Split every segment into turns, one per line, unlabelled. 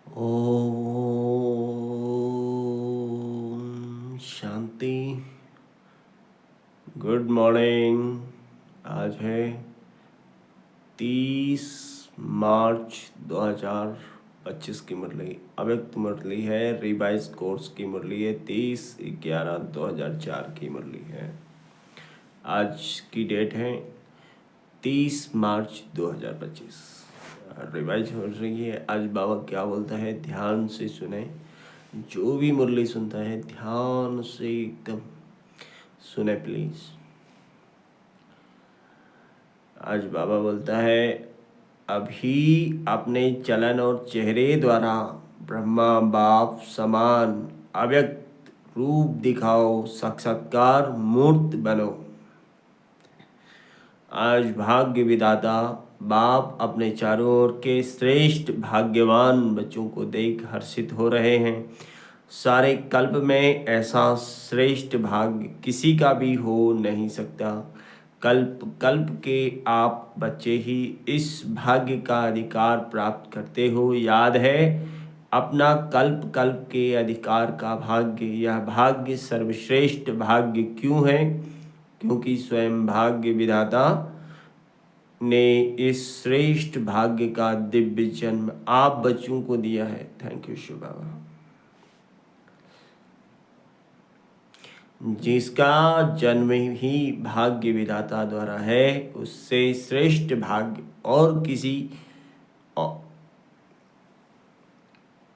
Om Shanti. Good morning. आज है 30 मार्च 2025 की मुरली। अव्यक्त मुरली है। रिवाइज कोर्स की मुरली है। 30/11/2004 की मुरली है। आज की डेट है 30 मार्च 2025। रिवाइज हो रही है। आज बाबा क्या बोलता है ध्यान से सुने। जो भी मुरली सुनता है ध्यान से एकदम सुने प्लीज। आज बाबा बोलता है अभी अपने चलन और चेहरे द्वारा ब्रह्मा बाप समान अव्यक्त रूप दिखाओ, साक्षात्कार मूर्त बनो। आज भाग्य विधाता बाप अपने चारों ओर के श्रेष्ठ भाग्यवान बच्चों को देख हर्षित हो रहे हैं। सारे कल्प में ऐसा श्रेष्ठ भाग्य किसी का भी हो नहीं सकता। कल्प कल्प के आप बच्चे ही इस भाग्य का अधिकार प्राप्त करते हो। याद है अपना कल्प कल्प के अधिकार का भाग्य। यह भाग्य सर्वश्रेष्ठ भाग्य क्यों है? क्योंकि स्वयं भाग्य विधाता ने इस श्रेष्ठ भाग्य का दिव्य जन्म आप बच्चों को दिया है। थैंक यू शिव बाबा। जिसका जन्म ही भाग्य विधाता द्वारा है उससे श्रेष्ठ भाग्य और किसी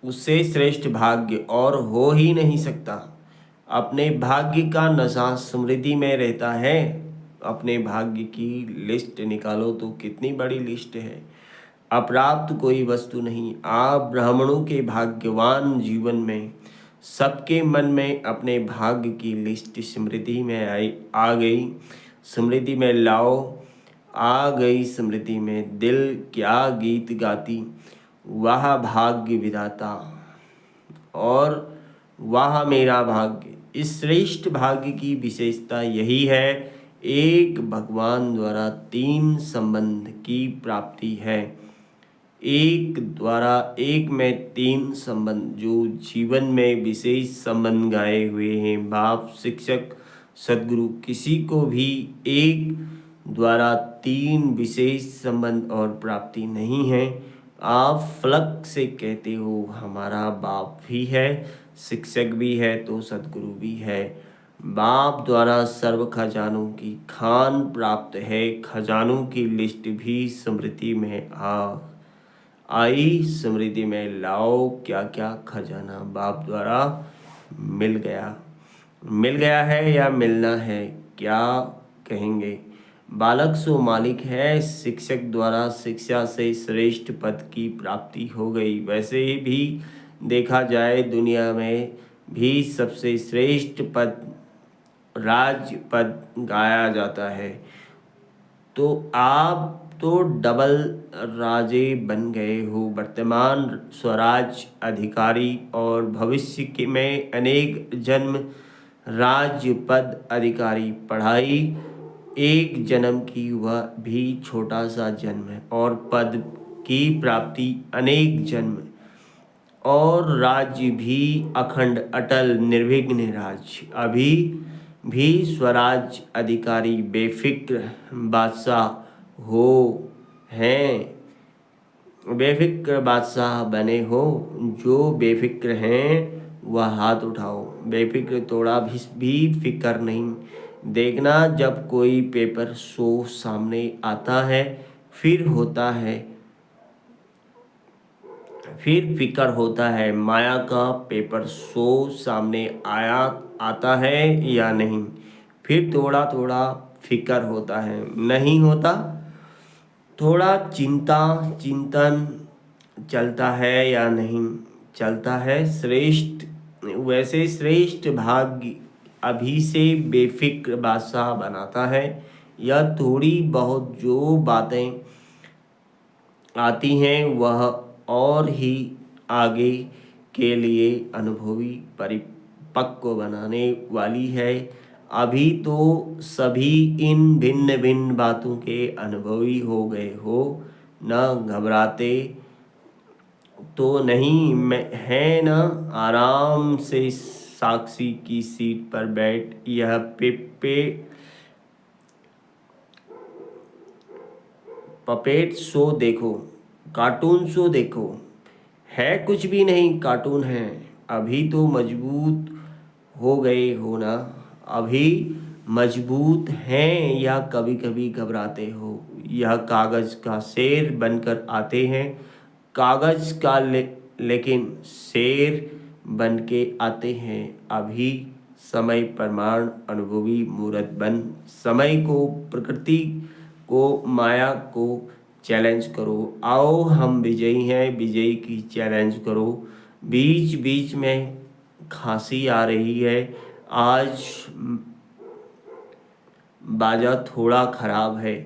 उससे श्रेष्ठ भाग्य और हो ही नहीं सकता। अपने भाग्य का नशा स्मृति में रहता है। अपने भाग्य की लिस्ट निकालो तो कितनी बड़ी लिस्ट है। अप्राप्त कोई वस्तु नहीं। आप ब्राह्मणों के भाग्यवान जीवन में सबके मन में अपने भाग्य की लिस्ट स्मृति में आ गई। स्मृति में लाओ। आ गई स्मृति में। दिल क्या गीत गाती, वाह भाग्य विधाता और वाह मेरा भाग्य। इस श्रेष्ठ भाग्य की विशेषता यही है एक भगवान द्वारा 3 संबंध की प्राप्ति है। एक द्वारा एक में 3 संबंध जो जीवन में विशेष संबंध गाए हुए हैं। बाप शिक्षक सदगुरु किसी को भी एक द्वारा 3 विशेष संबंध और प्राप्ति नहीं है। आप फलक से कहते हो हमारा बाप भी है, शिक्षक भी है तो सदगुरु भी है। बाप द्वारा सर्व खजानों की खान प्राप्त है। खजानों की लिस्ट भी स्मृति में आई। स्मृति में लाओ क्या क्या खजाना बाप द्वारा मिल गया है या मिलना है, क्या कहेंगे? बालक सो मालिक है। शिक्षक द्वारा शिक्षा से श्रेष्ठ पद की प्राप्ति हो गई। वैसे भी देखा जाए दुनिया में भी सबसे श्रेष्ठ पद राज पद गाया जाता है। तो आप तो डबल राजे बन गए हो। वर्तमान स्वराज अधिकारी और भविष्य के में अनेक जन्म राज्य पद अधिकारी। पढ़ाई एक जन्म की वह भी छोटा सा जन्म है और पद की प्राप्ति अनेक जन्म और राज्य भी अखंड अटल निर्विघ्न राज्य। अभी भी स्वराज अधिकारी बेफिक्र बादशाह हो हैं। बेफिक्र बादशाह बने हो। जो बेफिक्र हैं वह हाथ उठाओ। बेफिक्र थोड़ा भी फिक्र नहीं। देखना जब कोई पेपर शो सामने आता है फिर फिक्र होता है माया का पेपर शो सामने आता है या नहीं। फिर थोड़ा थोड़ा फिक्र होता है, नहीं होता। थोड़ा चिंतन चलता है या नहीं चलता है। वैसे श्रेष्ठ भाग्य अभी से बेफिक्र बादशाह बनाता है। यह थोड़ी बहुत जो बातें आती हैं वह और ही आगे के लिए अनुभवी परिपक्व बनाने वाली है। अभी तो सभी इन भिन्न भिन्न बातों के अनुभवी हो गए हो। न घबराते तो नहीं मैं है ना, आराम से साक्षी की सीट पर बैठ यह पपेट शो देखो, कार्टून शो देखो। है कुछ भी नहीं, कार्टून है। अभी तो मजबूत हो गए हो ना, अभी मजबूत हैं या कभी कभी घबराते हो। यह कागज का शेर बनकर आते हैं, कागज का लेकिन शेर बन के आते हैं। अभी समय प्रमाण अनुभवी मूर्त बन, समय को, प्रकृति को, माया को चैलेंज करो। आओ हम विजयी हैं, विजयी की चैलेंज करो। बीच बीच में खांसी आ रही है, आज बाजा थोड़ा खराब है।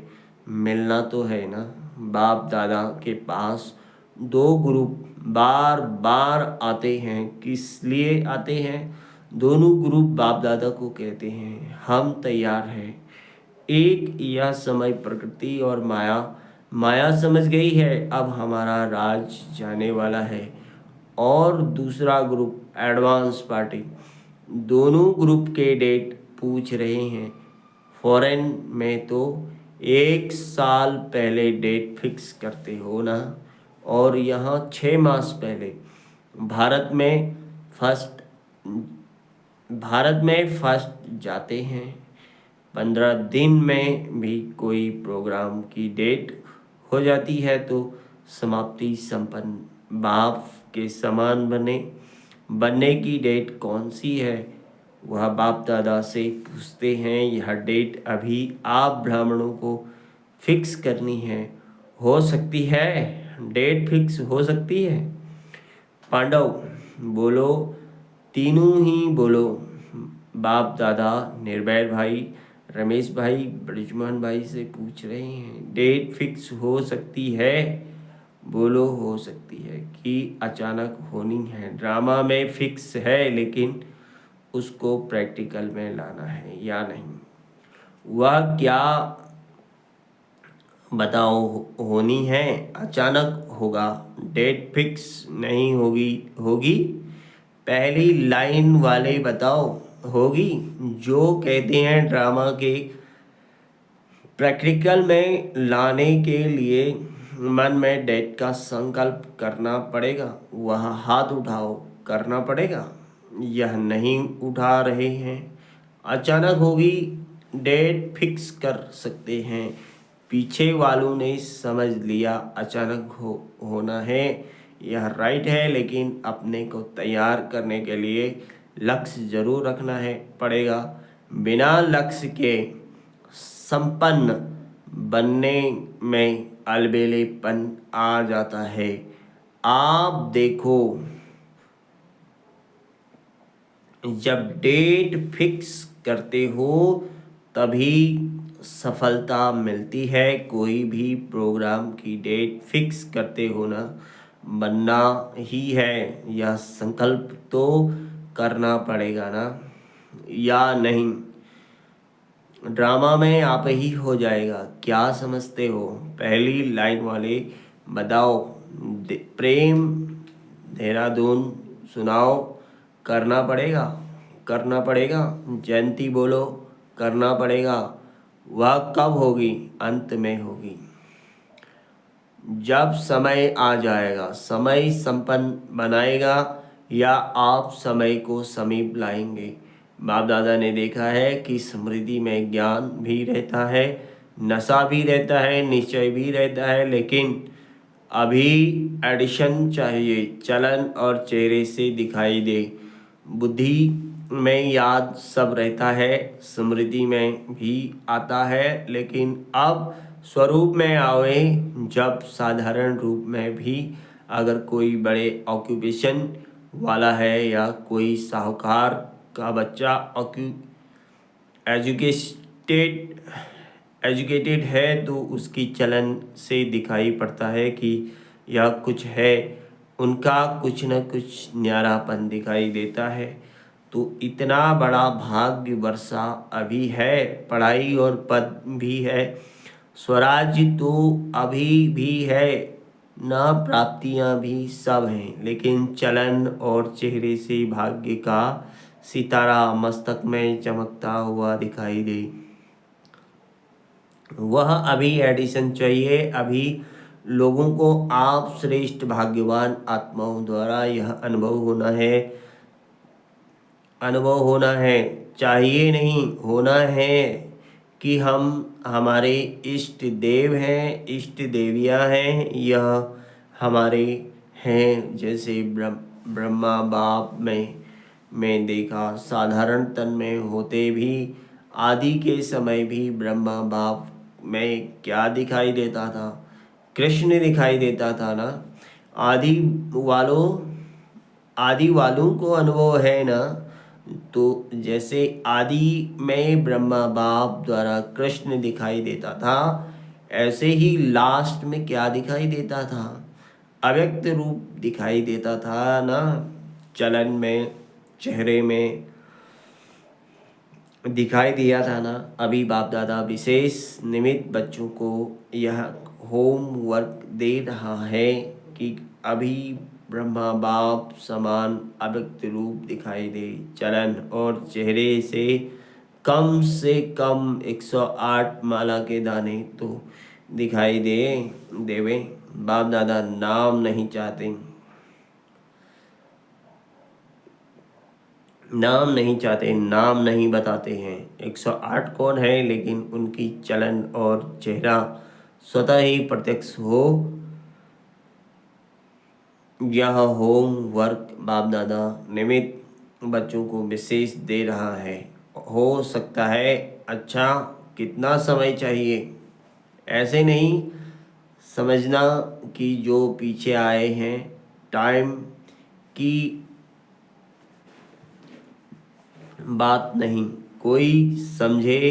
मिलना तो है ना, बाप दादा के पास दो ग्रुप बार बार आते हैं। किस लिए आते हैं? दोनों ग्रुप बाप दादा को कहते हैं हम तैयार हैं। एक यह समय प्रकृति और माया, माया समझ गई है अब हमारा राज जाने वाला है। और दूसरा ग्रुप एडवांस पार्टी, दोनों ग्रुप के डेट पूछ रहे हैं। फॉरेन में तो 1 साल पहले डेट फिक्स करते हो ना, और यहाँ 6 मास पहले। भारत में फर्स्ट भारत में फर्स्ट जाते हैं। 15 दिन में भी कोई प्रोग्राम की डेट हो जाती है तो समाप्ति संपन्न। बाप के समान बनने की डेट कौन सी है? वह बाप दादा से पूछते हैं। यह डेट अभी आप ब्राह्मणों को फिक्स करनी है। हो सकती है, डेट फिक्स हो सकती है। पांडव बोलो, तीनों ही बोलो। बाप दादा निर्भय भाई, रमेश भाई, ब्रिजमोहन भाई से पूछ रहे हैं डेट फिक्स हो सकती है। बोलो हो सकती है कि अचानक होनी है। ड्रामा में फिक्स है लेकिन उसको प्रैक्टिकल में लाना है या नहीं, वह क्या बताओ। होनी है, अचानक होगा, डेट फिक्स नहीं होगी। पहली लाइन वाले बताओ होगी। जो कहते हैं ड्रामा के प्रैक्टिकल में लाने के लिए मन में डेट का संकल्प करना पड़ेगा। वह हाथ उठाओ, करना पड़ेगा। यह नहीं उठा रहे हैं, अचानक होगी, डेट फिक्स कर सकते हैं। पीछे वालों ने समझ लिया अचानक होना है। यह राइट है, लेकिन अपने को तैयार करने के लिए लक्ष्य जरूर रखना है पड़ेगा। बिना लक्ष्य के संपन्न बनने में अलबेलेपन आ जाता है। आप देखो, जब डेट फिक्स करते हो तभी सफलता मिलती है। कोई भी प्रोग्राम की डेट फिक्स करते हो ना, बनना ही है। यह संकल्प तो करना पड़ेगा ना, या नहीं? ड्रामा में आप ही हो जाएगा। क्या समझते हो? पहली लाइन वाले बताओ। प्रेम देहरादून सुनाओ। करना पड़ेगा, करना पड़ेगा। जयंती बोलो, करना पड़ेगा। वह कब होगी? अंत में होगी, जब समय आ जाएगा। समय संपन्न बनाएगा या आप समय को समीप लाएंगे। बाप दादा ने देखा है कि स्मृति में ज्ञान भी रहता है, नशा भी रहता है, निश्चय भी रहता है, लेकिन अभी एडिशन चाहिए, चलन और चेहरे से दिखाई दे। बुद्धि में याद सब रहता है, स्मृति में भी आता है, लेकिन अब स्वरूप में आवे। जब साधारण रूप में भी अगर कोई बड़े ऑक्यूपेशन वाला है या कोई साहूकार का बच्चा एजुकेटेड एजुकेटेड है तो उसकी चलन से दिखाई पड़ता है कि यह कुछ है। उनका कुछ न कुछ न्यारापन दिखाई देता है। तो इतना बड़ा भाग्य वर्षा अभी है, पढ़ाई और पद भी है, स्वराज्य तो अभी भी है। ना प्राप्तियां भी सब हैं, लेकिन चलन और चेहरे से भाग्य का सितारा मस्तक में चमकता हुआ दिखाई दे। वह अभी एडिशन चाहिए। अभी लोगों को आप श्रेष्ठ भाग्यवान आत्माओं द्वारा यह अनुभव होना है, चाहिए नहीं, होना है कि हम हमारे इष्ट देव हैं, इष्ट देवियां हैं, यह हमारे हैं। जैसे ब्रह्मा बाप में देखा, साधारण तन में होते भी आदि के समय भी ब्रह्मा बाप में क्या दिखाई देता था? कृष्ण दिखाई देता था ना। आदि वालों आदि वालों को अनुभव है ना। तो जैसे आदि में ब्रह्मा बाप द्वारा कृष्ण दिखाई देता था, ऐसे ही लास्ट में क्या दिखाई देता था? अव्यक्त रूप दिखाई देता था ना। चलन में, चेहरे में दिखाई दिया था ना। अभी बाप दादा विशेष निमित्त बच्चों को यह होमवर्क दे रहा है कि अभी ब्रह्मा बाप समान अव्यक्त रूप दिखाई दे। चलन और चेहरे से कम 108 माला के दाने तो दिखाई देवे। बाप दादा नाम नहीं चाहते, नाम नहीं बताते हैं। 108 कौन है, लेकिन उनकी चलन और चेहरा स्वतः ही प्रत्यक्ष हो। यह होमवर्क बाप दादा निमित्त बच्चों को विशेष दे रहा है। हो सकता है। अच्छा, कितना समय चाहिए? ऐसे नहीं समझना कि जो पीछे आए हैं टाइम की बात नहीं कोई समझे।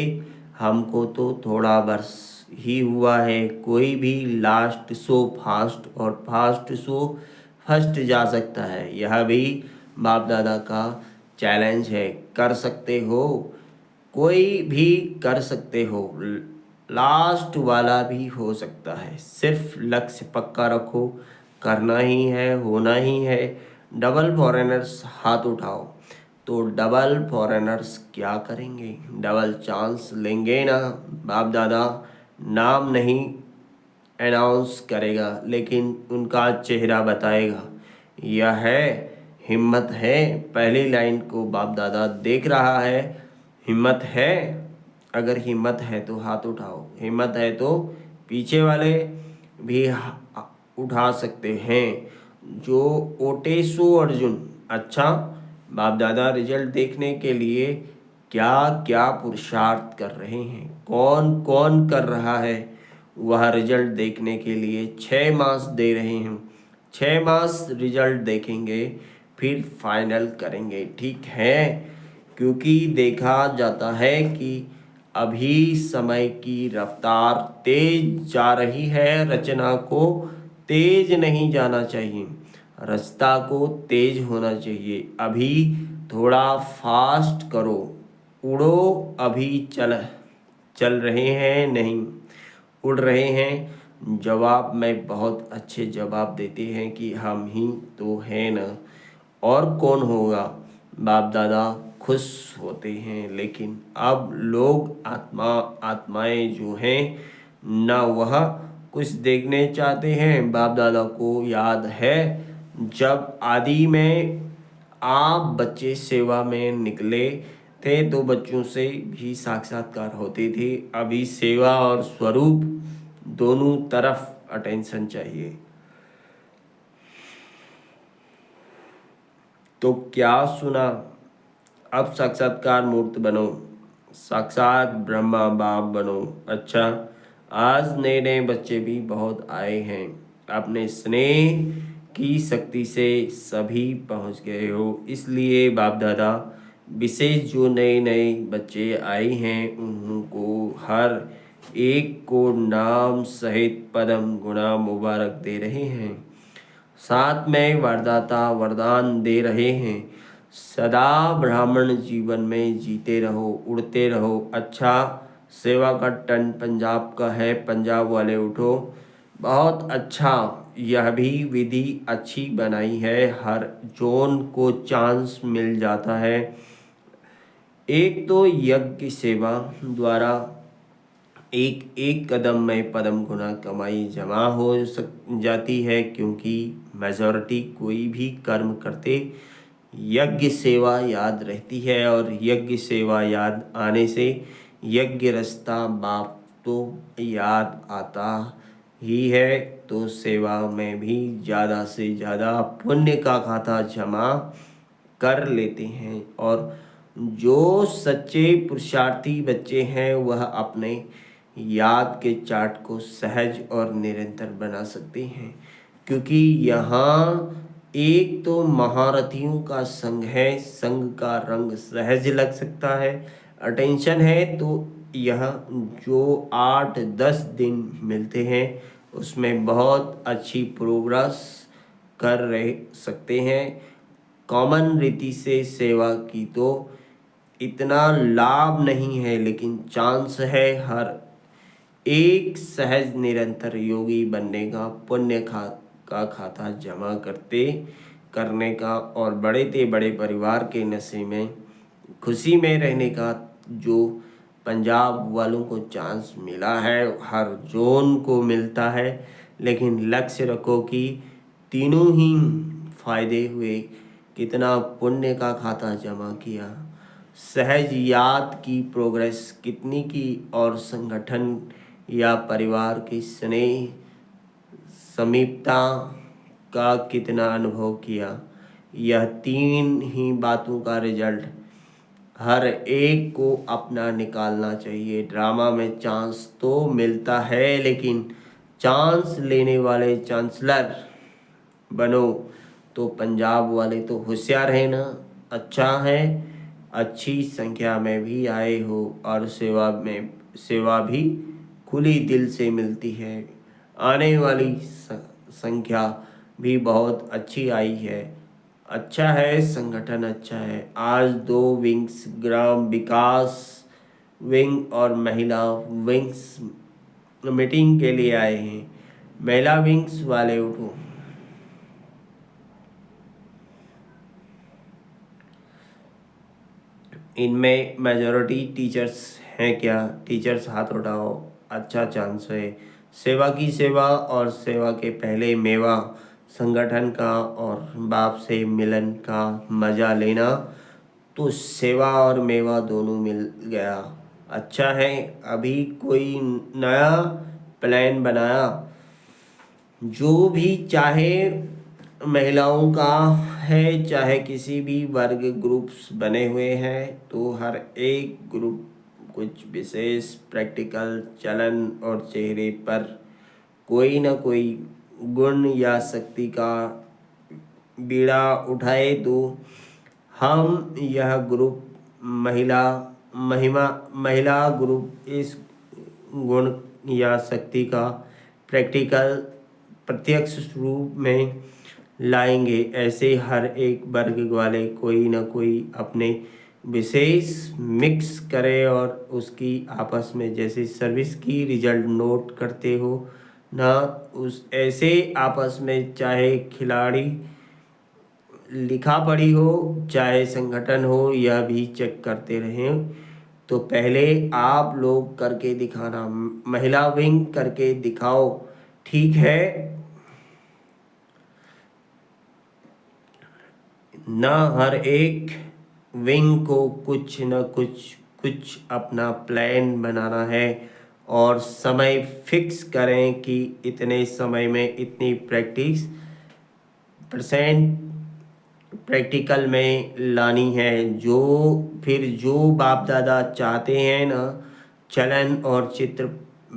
हमको तो थोड़ा वर्ष ही हुआ है। कोई भी लास्ट शो फास्ट और फास्ट शो फर्स्ट जा सकता है। यह भी बाप दादा का चैलेंज है। कर सकते हो, कोई भी कर सकते हो, लास्ट वाला भी हो सकता है। सिर्फ लक्ष्य पक्का रखो, करना ही है, होना ही है। डबल फॉरेनर्स हाथ उठाओ। तो डबल फॉरेनर्स क्या करेंगे? डबल चांस लेंगे ना। बाप दादा नाम नहीं अनाउंस करेगा, लेकिन उनका चेहरा बताएगा। यह है, हिम्मत है। पहली लाइन को बाप दादा देख रहा है। हिम्मत है? अगर हिम्मत है तो हाथ उठाओ। हिम्मत है तो पीछे वाले भी उठा सकते हैं। जो ओटेसो अर्जुन। अच्छा, बाप दादा रिजल्ट देखने के लिए क्या क्या पुरुषार्थ कर रहे हैं, कौन कौन कर रहा है, वह रिजल्ट देखने के लिए 6 मास दे रहे हैं। 6 मास रिजल्ट देखेंगे, फिर फाइनल करेंगे। ठीक है, क्योंकि देखा जाता है कि अभी समय की रफ्तार तेज जा रही है। रचना को तेज नहीं जाना चाहिए, रास्ता को तेज होना चाहिए। अभी थोड़ा फास्ट करो, उड़ो। अभी चल रहे हैं, नहीं उड़ रहे हैं। जवाब में बहुत अच्छे जवाब देते हैं कि हम ही तो हैं ना, और कौन होगा। बाप दादा खुश होते हैं। लेकिन अब लोग आत्माएं जो हैं ना, वह कुछ देखने चाहते हैं। बाप दादा को याद है, जब आदि में आप बच्चे सेवा में निकले थे तो बच्चों से भी साक्षात्कार होते थे। अभी सेवा और स्वरूप दोनों तरफ अटेंशन चाहिए। तो क्या सुना? अब साक्षात्कार मूर्त बनो, साक्षात ब्रह्मा बाप बनो। अच्छा, आज नए नए बच्चे भी बहुत आए हैं। अपने स्नेह की शक्ति से सभी पहुंच गए हो। इसलिए बाप दादा विशेष जो नए नए बच्चे आए हैं, उनको हर एक को नाम सहित पदम गुणा मुबारक दे रहे हैं। साथ में वरदाता वरदान दे रहे हैं। सदा ब्राह्मण जीवन में जीते रहो, उड़ते रहो। अच्छा, सेवा का टन पंजाब का है। पंजाब वाले उठो। बहुत अच्छा, यह भी विधि अच्छी बनाई है, हर जोन को चांस मिल जाता है। एक तो यज्ञ सेवा द्वारा एक एक कदम में पदम गुना कमाई जमा हो जाती है, क्योंकि मेजॉरिटी कोई भी कर्म करते यज्ञ सेवा याद रहती है, और यज्ञ सेवा याद आने से यज्ञ रस्ता बाप तो याद आता ही है। तो सेवा में भी ज़्यादा से ज़्यादा पुण्य का खाता जमा कर लेते हैं, और जो सच्चे पुरुषार्थी बच्चे हैं वह अपने याद के चार्ट को सहज और निरंतर बना सकते हैं, क्योंकि यहाँ एक तो महारथियों का संग है, संग का रंग सहज लग सकता है, अटेंशन है। तो यह जो 8-10 दिन मिलते हैं उसमें बहुत अच्छी प्रोग्रेस कर रह सकते हैं। कॉमन रीति से सेवा की तो इतना लाभ नहीं है, लेकिन चांस है हर एक सहज निरंतर योगी बनने का, पुण्य का खाता जमा करने का, और बड़े ते बड़े परिवार के नशे में खुशी में रहने का जो पंजाब वालों को चांस मिला है, हर जोन को मिलता है। लेकिन लक्ष्य रखो कि तीनों ही फायदे हुए, कितना पुण्य का खाता जमा किया, सहज याद की प्रोग्रेस कितनी की, और संगठन या परिवार की स्नेह समीपता का कितना अनुभव किया। यह तीन ही बातों का रिजल्ट हर एक को अपना निकालना चाहिए। ड्रामा में चांस तो मिलता है, लेकिन चांस लेने वाले चांसलर बनो तो पंजाब वाले तो होशियार है ना। अच्छा है, अच्छी संख्या में भी आए हो, और सेवा भी खुली दिल से मिलती है। आने वाली संख्या भी बहुत अच्छी आई है। अच्छा है, संगठन अच्छा है। आज 2 विंग्स, ग्राम विकास विंग और महिला विंग्स मीटिंग के लिए आए हैं। महिला विंग्स वाले उठो। इनमें मेजॉरिटी टीचर्स हैं क्या? टीचर्स हाथ उठाओ। अच्छा चांस है। सेवा की सेवा और सेवा के पहले मेवा, संगठन का और बाप से मिलन का मज़ा लेना, तो सेवा और मेवा दोनों मिल गया। अच्छा है। अभी कोई नया प्लान बनाया, जो भी चाहे महिलाओं का है चाहे किसी भी वर्ग ग्रुप्स बने हुए हैं, तो हर एक ग्रुप कुछ विशेष प्रैक्टिकल चलन और चेहरे पर कोई न कोई गुण या शक्ति का बीड़ा उठाए। तो हम यह ग्रुप महिला ग्रुप इस गुण या शक्ति का प्रैक्टिकल प्रत्यक्ष रूप में लाएंगे। ऐसे हर एक वर्ग वाले कोई ना कोई अपने विशेष मिक्स करे, और उसकी आपस में जैसे सर्विस की रिजल्ट नोट करते हो ना, उस ऐसे आपस में चाहे खिलाड़ी लिखा पढ़ी हो चाहे संगठन हो, यह भी चेक करते रहें। तो पहले आप लोग करके दिखाना, महिला विंग करके दिखाओ, ठीक है ना। हर एक विंग को कुछ न कुछ अपना प्लान बनाना है, और समय फिक्स करें कि इतने समय में इतनी % प्रैक्टिकल में लानी है। जो बाप दादा चाहते हैं ना, चलन और चित्र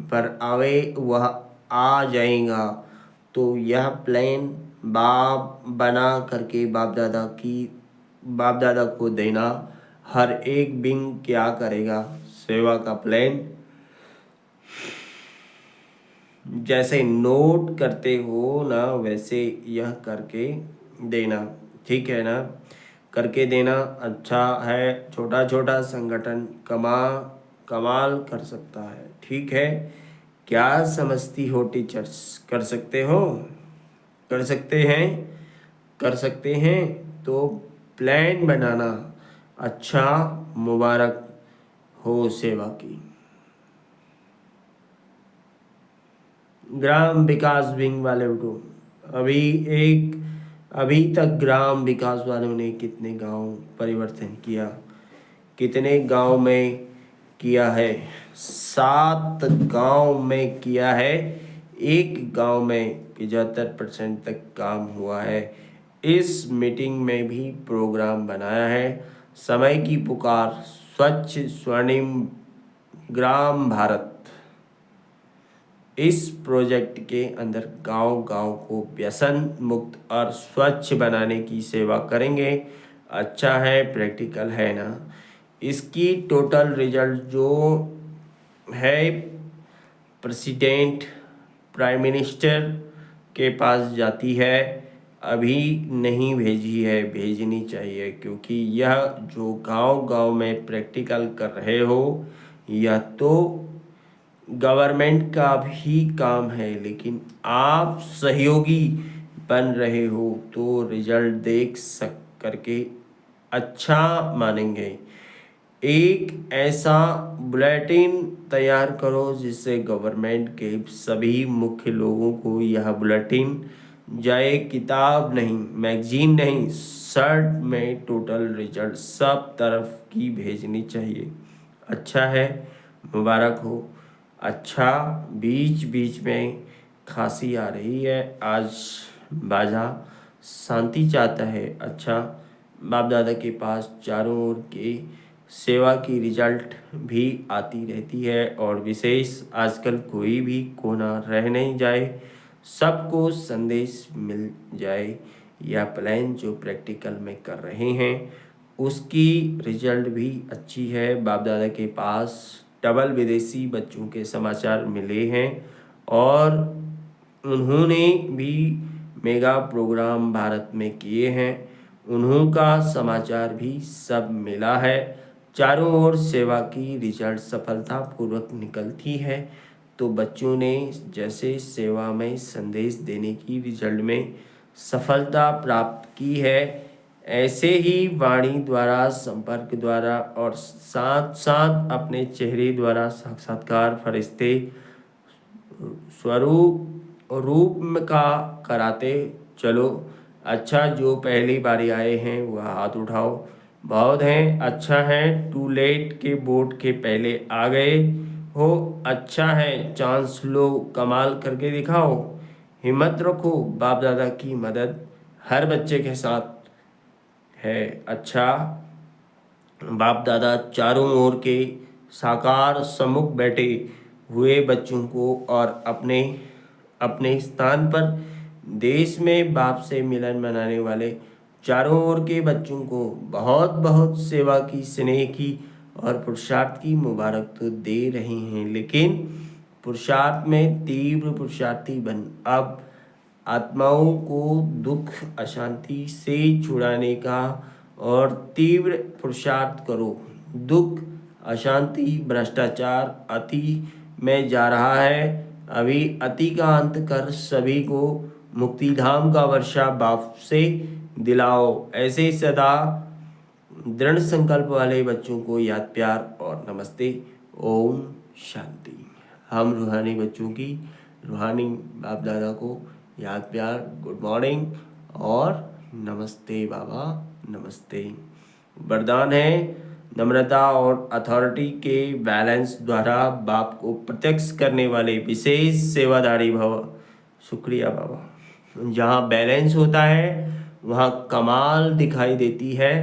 पर आवे वह आ जाएगा। तो यह प्लान बाप बना करके बाप दादा को देना। हर एक विंग क्या करेगा, सेवा का प्लान जैसे नोट करते हो ना, वैसे यह करके देना, ठीक है ना, करके देना। अच्छा है, छोटा छोटा संगठन कमाल कर सकता है, ठीक है। क्या समझती हो टीचर्स, कर सकते हो? कर सकते हैं, कर सकते हैं। तो प्लान बनाना अच्छा, मुबारक हो सेवा की। ग्राम विकास विंग वाले उठो। अभी एक अभी तक ग्राम विकास वालों ने कितने गांव परिवर्तन किया, कितने गांव में किया है? 7 गांव में किया है। एक गांव में 75% तक काम हुआ है। इस मीटिंग में भी प्रोग्राम बनाया है। समय की पुकार, स्वच्छ स्वर्णिम ग्राम भारत। इस प्रोजेक्ट के अंदर गांव-गांव को व्यसन मुक्त और स्वच्छ बनाने की सेवा करेंगे। अच्छा है, प्रैक्टिकल है ना? इसकी टोटल रिजल्ट जो है प्रेसिडेंट, प्राइम मिनिस्टर के पास जाती है। अभी नहीं भेजी है, भेजनी चाहिए, क्योंकि यह जो गांव-गांव में प्रैक्टिकल कर रहे हो, यह तो गवर्नमेंट का भी काम है, लेकिन आप सहयोगी बन रहे हो तो रिजल्ट देख सक करके अच्छा मानेंगे। एक ऐसा बुलेटिन तैयार करो जिससे गवर्नमेंट के सभी मुख्य लोगों को यह बुलेटिन जाए, किताब नहीं, मैगजीन नहीं, शर्ट में टोटल रिजल्ट सब तरफ की भेजनी चाहिए। अच्छा है, मुबारक हो। अच्छा, बीच बीच में खांसी आ रही है, आज बाजा शांति चाहता है। अच्छा, बाप दादा के पास चारों ओर के सेवा की रिजल्ट भी आती रहती है, और विशेष आजकल कोई भी कोना रह नहीं जाए, सबको संदेश मिल जाए। यह प्लान जो प्रैक्टिकल में कर रहे हैं उसकी रिजल्ट भी अच्छी है। बाप दादा के पास डबल विदेशी बच्चों के समाचार मिले हैं, और उन्होंने भी मेगा प्रोग्राम भारत में किए हैं, उन्हों का समाचार भी सब मिला है। चारों ओर सेवा की रिजल्ट सफलतापूर्वक निकलती है। तो बच्चों ने जैसे सेवा में संदेश देने की रिजल्ट में सफलता प्राप्त की है, ऐसे ही वाणी द्वारा, संपर्क द्वारा और साथ साथ अपने चेहरे द्वारा साक्षात्कार फरिश्ते स्वरूप रूप का कराते चलो। अच्छा, जो पहली बारी आए हैं वह हाथ उठाओ। बहुत हैं, अच्छा है, टू लेट के बोर्ड के पहले आ गए हो। अच्छा है, चांस लो, कमाल करके दिखाओ, हिम्मत रखो, बाप दादा की मदद हर बच्चे के साथ है। अच्छा, बाप दादा चारों ओर के साकार सम्मुख बैठे हुए बच्चों को और अपने अपने स्थान पर देश में बाप से मिलन मनाने वाले चारों ओर के बच्चों को बहुत बहुत सेवा की, स्नेह की और पुरुषार्थ की मुबारक तो दे रहे हैं, लेकिन पुरुषार्थ में तीव्र पुरुषार्थी बन अब आत्माओं को दुख अशांति से छुड़ाने का और तीव्र पुरुषार्थ करो। दुख, अशांति, भ्रष्टाचार अति में जा रहा है। अभी अति का अंत कर सभी को मुक्ति धाम का वर्षा बाप से दिलाओ। ऐसे सदा दृढ़ संकल्प वाले बच्चों को याद, प्यार और नमस्ते। ओम शांति। हम रूहानी बच्चों की रूहानी बाप दादा को याद, प्यार, गुड मॉर्निंग और नमस्ते बाबा, नमस्ते। वरदान है नम्रता और अथॉरिटी के बैलेंस द्वारा बाप को प्रत्यक्ष करने वाले विशेष सेवादारी भव। शुक्रिया बाबा। जहाँ बैलेंस होता है वहाँ कमाल दिखाई देती है।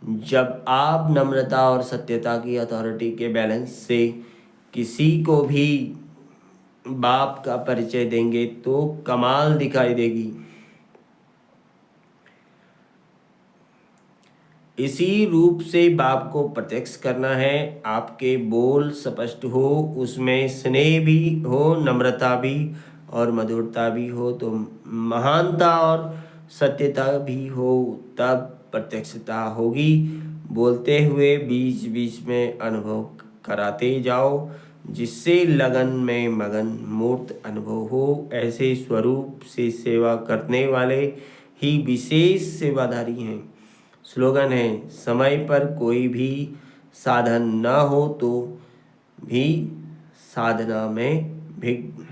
जब आप नम्रता और सत्यता की अथॉरिटी के बैलेंस से किसी को भी बाप का परिचय देंगे तो कमाल दिखाई देगी। इसी रूप से बाप को प्रत्यक्ष करना है। आपके बोल स्पष्ट हो, उसमें स्नेह भी हो, नम्रता भी और मधुरता भी हो, तो महानता और सत्यता भी हो, तब प्रत्यक्षता होगी। बोलते हुए बीच बीच में अनुभव कराते जाओ। जिससे लगन में मगन मूर्त अनुभव हो। ऐसे स्वरूप से सेवा करने वाले ही विशेष सेवाधारी हैं। स्लोगन है, समय पर कोई भी साधन न हो तो भी साधना में विघ्न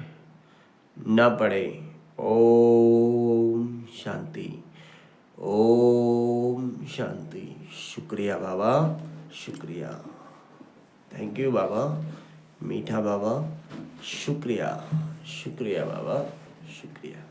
न पड़े। ओम शांति, ओम शांति। शुक्रिया बाबा, शुक्रिया। थैंक यू बाबा, मीठा बाबा, शुक्रिया, शुक्रिया बाबा, शुक्रिया।